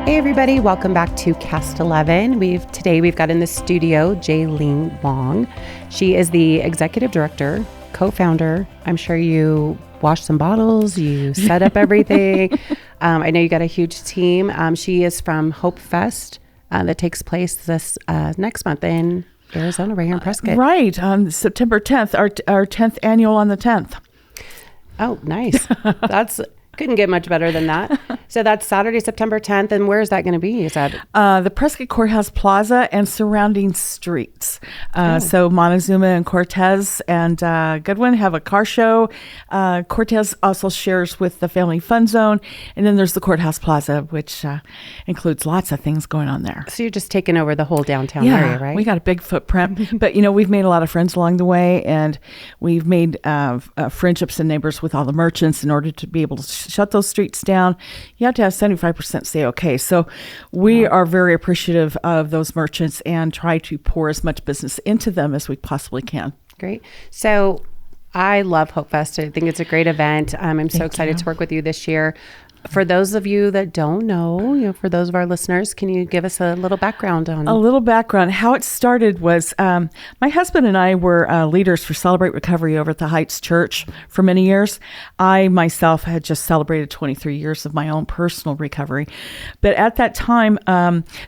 Hey everybody, welcome back to Cast 11. Today we've got in the studio Jaylene Long. She is the executive director, co-founder. I'm sure you wash some bottles, you set up everything. I know you got a huge team. She is from Hope Fest that takes place this next month in Arizona, right here in Prescott. Right, on September 10th, our 10th annual on the 10th. Oh, nice. Couldn't get much better than that. So that's Saturday, September 10th. And where is that going to be? Is that the Prescott Courthouse Plaza and surrounding streets. So Montezuma and Cortez and Goodwin have a car show. Cortez also shares with the Family Fun Zone. And then there's the Courthouse Plaza, which includes lots of things going on there. So you're just taking over the whole downtown area, right? We got a big footprint. But, we've made a lot of friends along the way. And we've made friendships and neighbors with all the merchants in order to be able to shut those streets down. You have to have 75% say okay. So we are very appreciative of those merchants and try to pour as much business into them as we possibly can. Great. So I love Hope Fest. I think it's a great event. I'm so excited to work with you this year. For those of you that don't know, for those of our listeners, can you give us a little background on? A little background. How it started was my husband and I were leaders for Celebrate Recovery over at the Heights Church for many years. I myself had just celebrated 23 years of my own personal recovery. But at that time,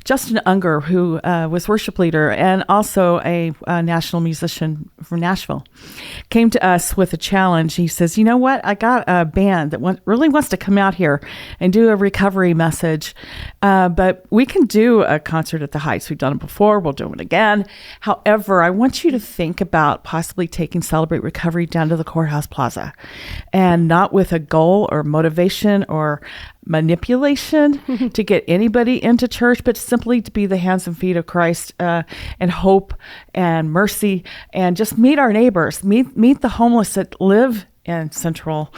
Justin Unger, who was worship leader and also a national musician from Nashville, came to us with a challenge. He says, you know what? I got a band that really wants to come out here and do a recovery message. But we can do a concert at the Heights. We've done it before. We'll do it again. However, I want you to think about possibly taking Celebrate Recovery down to the Courthouse Plaza, and not with a goal or motivation or manipulation to get anybody into church, but simply to be the hands and feet of Christ and hope and mercy, and just meet our neighbors, meet the homeless that live in Central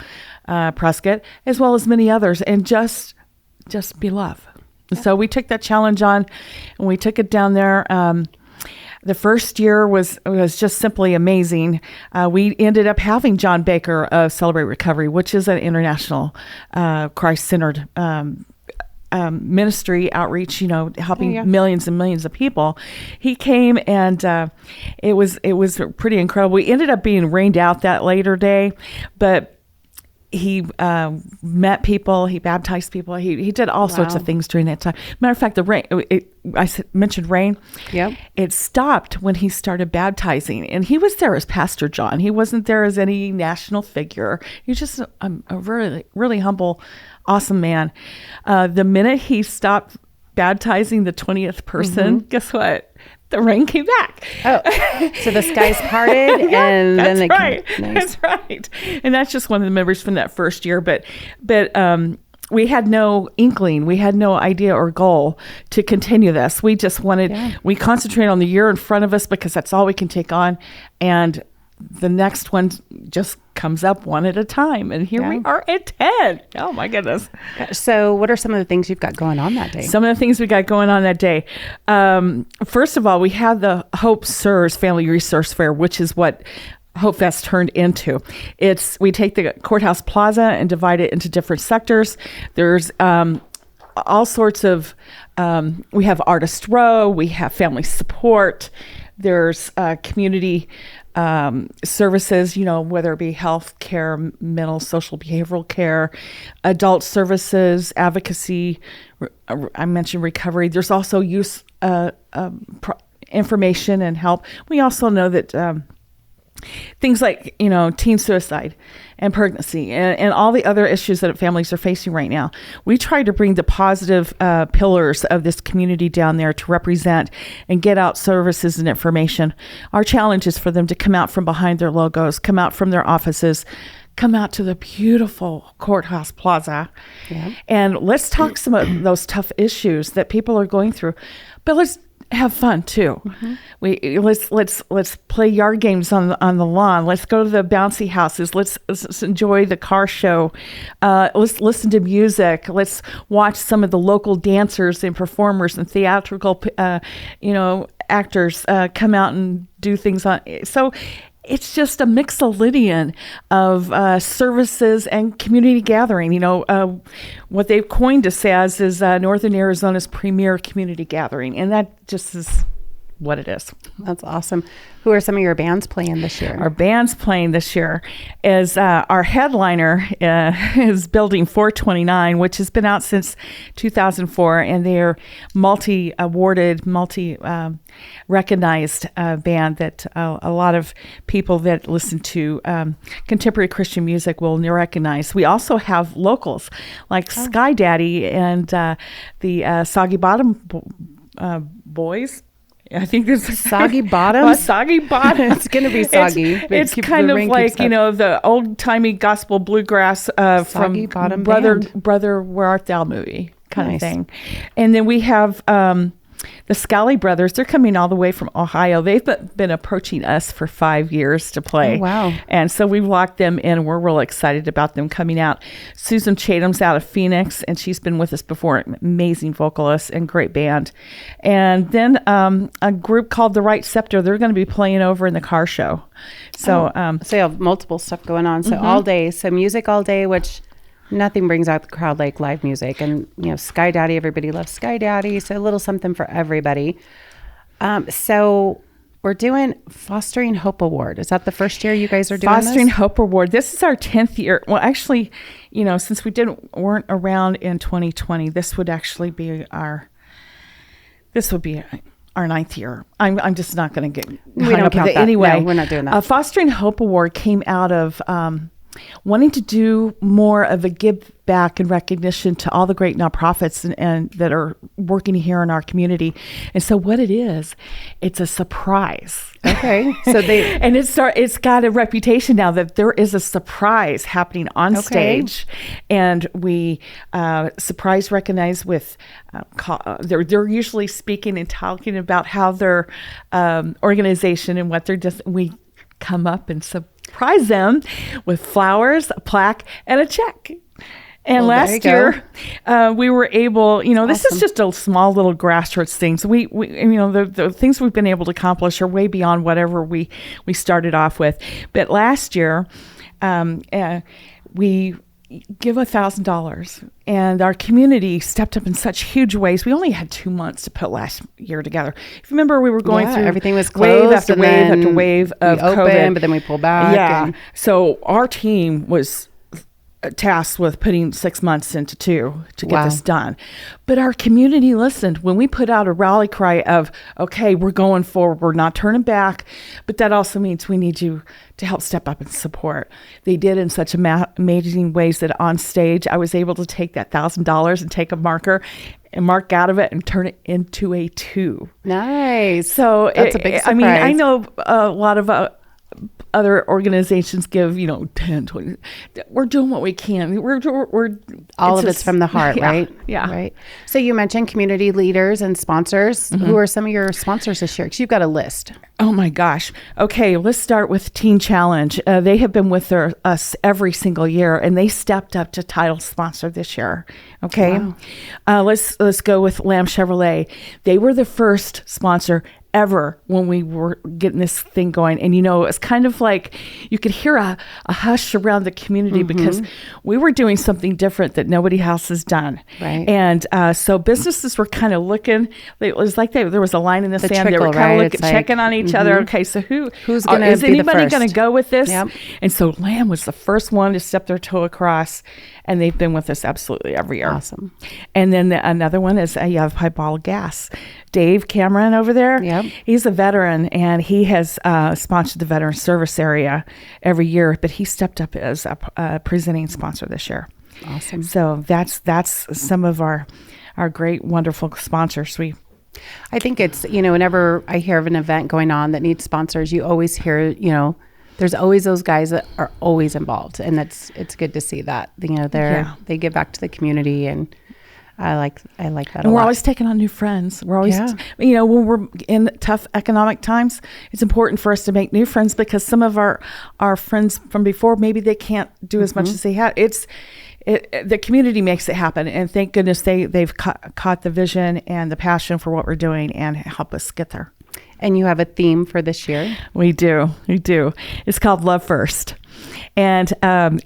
Prescott, as well as many others, and just be love. Yeah. So we took that challenge on, and we took it down there. The first year was just simply amazing. We ended up having John Baker of Celebrate Recovery, which is an international Christ-centered ministry outreach, helping millions and millions of people. He came, and it was pretty incredible. We ended up being rained out that later day, but he met people, he baptized people, he did all sorts of things during that time. Matter of fact, the rain, mentioned rain. Yep. It stopped when he started baptizing, and he was there as Pastor John. He wasn't there as any national figure. He was just a really, really humble, awesome man. The minute he stopped baptizing the 20th person, guess what? The rain came back. Oh, so the skies parted, and that's then right. Nice. That's right. And that's just one of the memories from that first year. But we had no inkling, we had no idea or goal to continue this. We just wanted, we concentrate on the year in front of us because that's all we can take on, and the next one just comes up one at a time. And here we are at 10. Oh, my goodness. So what are some of the things you've got going on that day? Some of the things we got going on that day. First of all, we had the Hope SIRS Family Resource Fair, which is what Hope Fest turned into. We take the Courthouse Plaza and divide it into different sectors. There's all sorts of, we have Artist Row, we have family support, there's community services, whether it be health care, mental, social, behavioral care, adult services, advocacy. I mentioned recovery. There's also youth information and help. We also know that things like, teen suicide and pregnancy and all the other issues that families are facing right now. We try to bring the positive pillars of this community down there to represent and get out services and information. Our challenge is for them to come out from behind their logos, come out from their offices, come out to the beautiful Courthouse Plaza, and let's talk some of those tough issues that people are going through. But let's have fun too. Let's play yard games on the lawn. Let's go to the bouncy houses. Let's enjoy the car show. Let's listen to music. Let's watch some of the local dancers and performers and theatrical actors come out and do things on. So it's just a mixolydian of services and community gathering. What they've coined us as is Northern Arizona's premier community gathering, and that just is what it is. That's awesome. Who are some of your bands playing this year? Our bands playing this year is our headliner is Building 429, which has been out since 2004, and they're multi-awarded, recognized band that a lot of people that listen to contemporary Christian music will recognize. We also have locals like Sky Daddy and the Soggy Bottom Boys. I think this is Soggy Bottom. Soggy Bottom. It's going to be soggy. It's kind of like the old timey gospel bluegrass from Bottom Brother Where Art Thou movie kind of thing. And then we have the Scally Brothers. They're coming all the way from Ohio. They've been approaching us for 5 years to play. Oh, wow. And so we've locked them in. We're real excited about them coming out. Susan Chatham's out of Phoenix, and she's been with us before. Amazing vocalist and great band. And then a group called The Right Scepter. They're going to be playing over in the car show. So, so you have multiple stuff going on. So all day. So music all day, which nothing brings out the crowd like live music. And, Sky Daddy, everybody loves Sky Daddy. So a little something for everybody. So we're doing Fostering Hope Award. Is that the first year you guys are doing Fostering this? Hope Award. This is our 10th year. Well, actually, since we weren't around in 2020, this would actually be our 9th year. I'm just not going to get We don't count that. Anyway, No, we're not doing that. Fostering Hope Award came out of wanting to do more of a give back and recognition to all the great nonprofits and that are working here in our community. And so what it is, it's a surprise. Okay. So and it's got a reputation now that there is a surprise happening on stage, and we surprise recognize with they're usually speaking and talking about how their organization and what they're just we come up and surprise them with flowers, a plaque, and a check. And last year, we were able, this is just a small little grassroots thing. So we the things we've been able to accomplish are way beyond whatever we started off with. But last year, we give $1,000, and our community stepped up in such huge ways. We only had 2 months to put last year together. If you remember, we were going through everything was closed, wave after wave after wave of COVID, but then we pulled back. Yeah. So our team was tasked with putting 6 months into 2 to get this done. But our community listened when we put out a rally cry of, okay, we're going forward, we're not turning back, but that also means we need you to help step up and support. They did in such amazing ways that on stage, I was able to take that $1,000 and take a marker and mark out of it and turn it into a 2. Nice. So that's a big surprise. I mean, I know a lot of other organizations give 10, 20. We're doing what we can. We're all of it's from the heart. Right. Right. So you mentioned community leaders and sponsors. Who are some of your sponsors this year? Because you've got a list. Oh my gosh. Okay, let's start with Teen Challenge. They have been with us every single year, and they stepped up to title sponsor this year. Okay. Wow. Let's go with Lamb Chevrolet. They were the first sponsor ever when we were getting this thing going. And, it's kind of like you could hear a hush around the community because we were doing something different that nobody else has done. Right. And so businesses were kind of looking, it was like there was a line in the sand. Trickle, they were kind of checking on each other. Okay, so who's going to is anybody going to go with this? Yep. And so Lamb was the first one to step their toe across, and they've been with us absolutely every year. Awesome. And then another one is Yavapai Bottle Gas. Dave Cameron over there, he's a veteran, and he has sponsored the veteran service area every year, but he stepped up as a presenting sponsor this year. Awesome. So that's some of our great, wonderful sponsors. I think it's, whenever I hear of an event going on that needs sponsors, you always hear, there's always those guys that are always involved, and it's good to see that, they give back to the community, and I like that a lot. And we're always taking on new friends. We're always, when we're in tough economic times, it's important for us to make new friends because some of our friends from before, maybe they can't do as much as they had. The community makes it happen, and thank goodness they've caught the vision and the passion for what we're doing and help us get there. And you have a theme for this year? We do. It's called Love First. And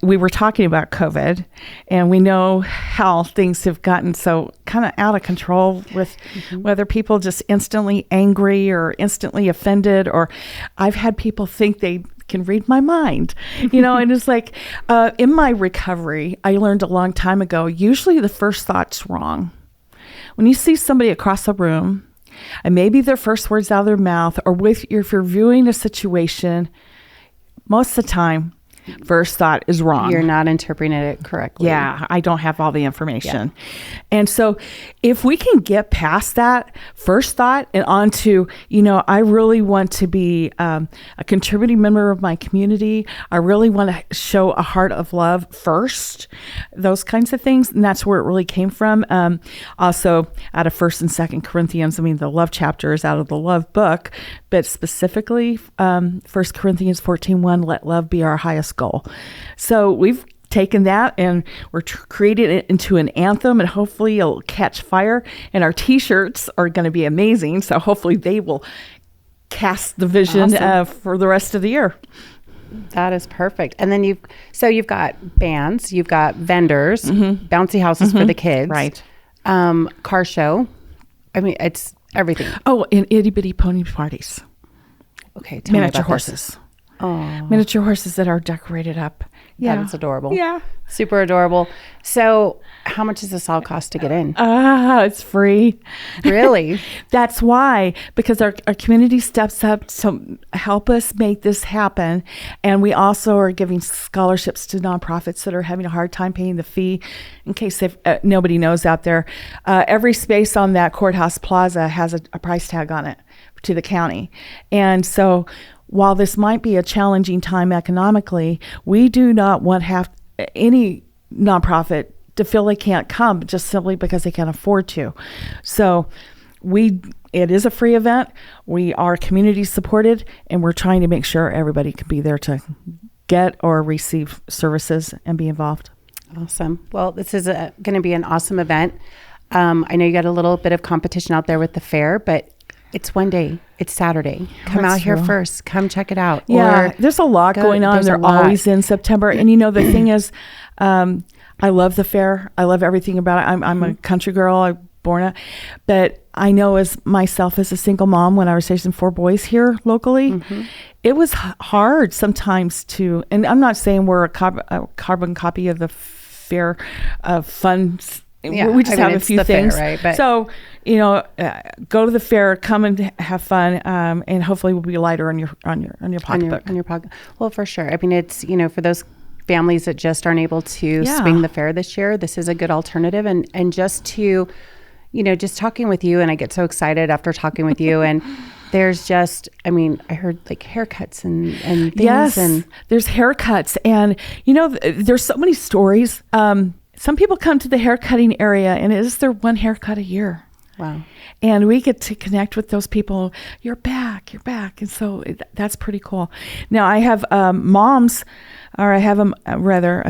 we were talking about COVID, and we know how things have gotten so kind of out of control with whether people just instantly angry or instantly offended, or I've had people think they can read my mind, and it's like in my recovery, I learned a long time ago, usually the first thought's wrong. When you see somebody across the room, and maybe their first words out of their mouth, or if you're viewing a situation, most of the time, first thought is wrong. You're not interpreting it correctly. Yeah, I don't have all the information. Yeah. And so if we can get past that first thought and onto, I really want to be a contributing member of my community. I really want to show a heart of love first, those kinds of things. And that's where it really came from. Also out of 1st and 2nd Corinthians, the love chapter is out of the love book, but specifically 1 Corinthians 14:1, let love be our highest goal. So we've taken that and we're creating it into an anthem, and hopefully it'll catch fire, and our t-shirts are going to be amazing. So hopefully they will cast the vision for the rest of the year. That is perfect. And then you've got bands, you've got vendors, bouncy houses for the kids, right? Car show. It's everything. Oh, and itty bitty pony parties. Okay, tell me miniature about horses. This. Oh, miniature horses that are decorated up. Yeah, that is adorable. Yeah, super adorable. So, how much does this all cost to get in? It's free. Really? That's why, because our community steps up to help us make this happen, and we also are giving scholarships to nonprofits that are having a hard time paying the fee. In case nobody knows out there, every space on that courthouse plaza has a price tag on it to the county, and so while this might be a challenging time economically, we do not want any nonprofit to feel they can't come just simply because they can't afford to. So it is a free event. We are community supported, and we're trying to make sure everybody can be there to get or receive services and be involved. Awesome. Well, this is going to be an awesome event. I know you got a little bit of competition out there with the fair, but it's one day. It's Saturday. Come out here first. Come check it out. Yeah, there's a lot going on. They're always in September. And the thing is, I love the fair. I love everything about it. I'm a country girl. I'm born it. But I know as myself as a single mom, when I was raising 4 boys here locally, it was hard sometimes and I'm not saying we're a carbon copy of the fair fun. Yeah, we just have a few things. Fair, right? But so, go to the fair, come and have fun, and hopefully we'll be lighter on your pocketbook. On your pocket. Well, for sure. It's, for those families that just aren't able to swing the fair this year, this is a good alternative. And just to, just talking with you, and I get so excited after talking with you, and there's just, I heard like haircuts and things. Yes, and there's haircuts, and there's so many stories. Some people come to the haircutting area, and it is their one haircut a year. Wow. And we get to connect with those people. You're back. And so that's pretty cool. Now, I have a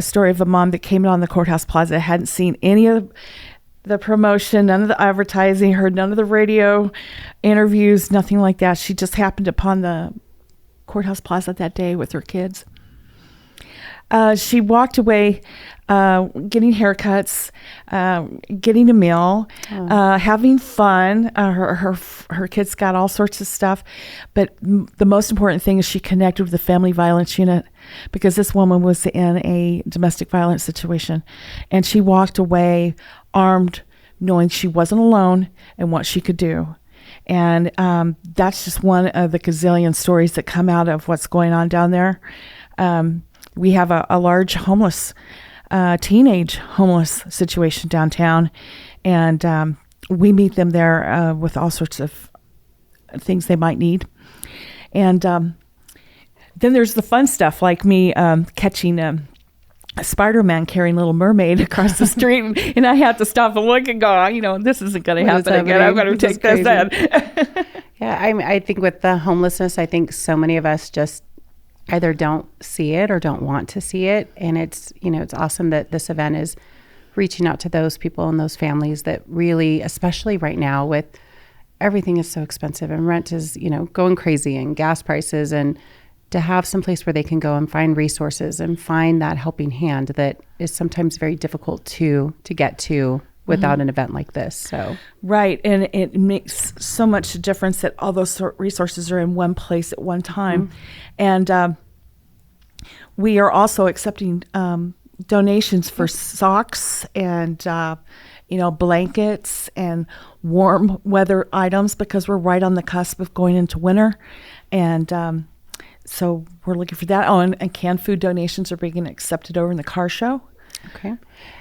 story of a mom that came on the Courthouse Plaza, hadn't seen any of the promotion, none of the advertising, heard none of the radio interviews, nothing like that. She just happened upon the Courthouse Plaza that day with her kids. She walked away getting haircuts, getting a meal, having fun. Her kids got all sorts of stuff. But the most important thing is she connected with the family violence unit, because this woman was in a domestic violence situation. And she walked away armed, knowing she wasn't alone and what she could do. And that's just one of the gazillion stories that come out of what's going on down there. We have a large teenage homeless situation downtown, and we meet them there with all sorts of things they might need. And then there's the fun stuff, like me catching a Spider-Man carrying Little Mermaid across the street, and I have to stop and look and go, this isn't going to happen again. I'm going to take this in. Yeah, I think with the homelessness, I think so many of us just either don't see it or don't want to see it. And it's awesome that this event is reaching out to those people and those families that really, especially right now with everything is so expensive and rent is, going crazy, and gas prices, and to have some place where they can go and find resources and find that helping hand that is sometimes very difficult to get to without an event like this. So right, and it makes so much difference that all those resources are in one place at one time. And we are also accepting donations for socks and blankets and warm weather items, because we're right on the cusp of going into winter. And so we're looking for that. Oh, and canned food donations are being accepted over in the car show. Okay.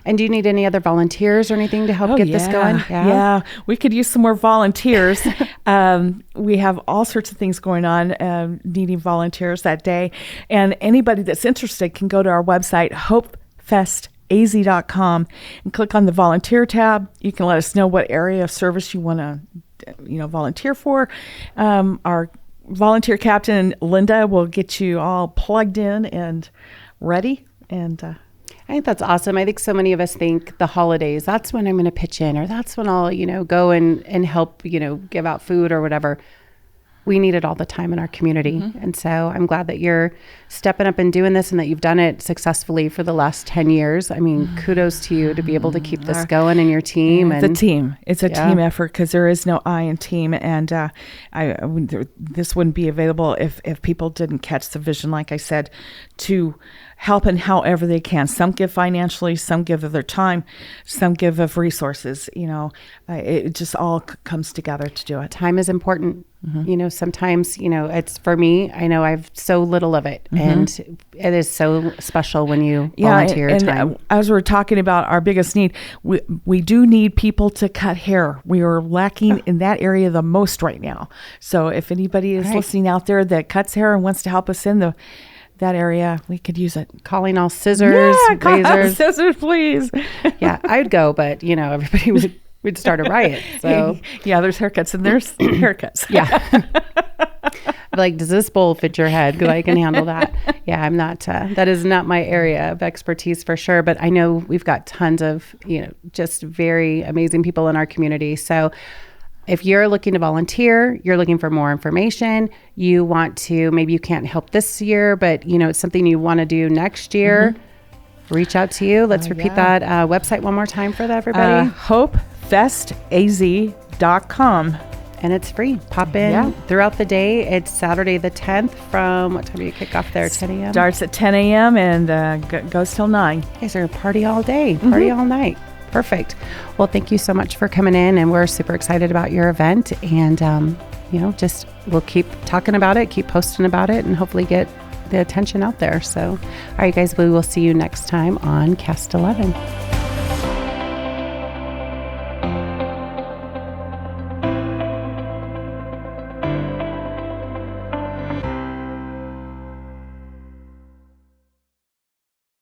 And do you need any other volunteers or anything to help get this going? Yeah, we could use some more volunteers. We have all sorts of things going on, needing volunteers that day. And anybody that's interested can go to our website, hopefestaz.com, and click on the volunteer tab. You can let us know what area of service you want to volunteer for. Our volunteer captain, Linda, will get you all plugged in and ready. And I think that's awesome. I think so many of us think the holidays, that's when I'm going to pitch in, or that's when I'll, go and help, give out food or whatever. We need it all the time in our community. And so I'm glad that you're stepping up and doing this, and that you've done it successfully for the last 10 years. I mean, kudos to you to be able to keep this going and your team. It's a team. It's a team effort, because there is no I in team. And this wouldn't be available if people didn't catch the vision, like I said, to help in however they can. Some give financially, some give of their time, some give of resources. It just all comes together to do it. Time is important. Sometimes, it's for me, I know I've so little of it, and it is so special when you volunteer your time. As we're talking about our biggest need, we do need people to cut hair. We are lacking in that area the most right now. So if anybody is listening out there that cuts hair and wants to help us in that area, we could use it. Calling all scissors, razors. Scissors, please. Yeah, I'd go, but everybody we'd start a riot. So yeah, there's haircuts and there's haircuts. Yeah. Like, does this bowl fit your head? Because I can handle that. Yeah, I'm not, that is not my area of expertise for sure. But I know we've got tons of, just very amazing people in our community. So if you're looking to volunteer, you're looking for more information, you want to, maybe you can't help this year, but it's something you want to do next year, reach out to you. Let's repeat that website one more time for everybody. hopefestaz.com. And it's free. Pop in throughout the day. It's Saturday the 10th from, what time do you kick off there? 10 a.m.? Starts at 10 a.m. and goes till 9. You guys are a party all day, party all night. Perfect. Well, thank you so much for coming in, and we're super excited about your event. And, just we'll keep talking about it, keep posting about it, and hopefully get the attention out there. So, all right, guys, we will see you next time on Cast 11.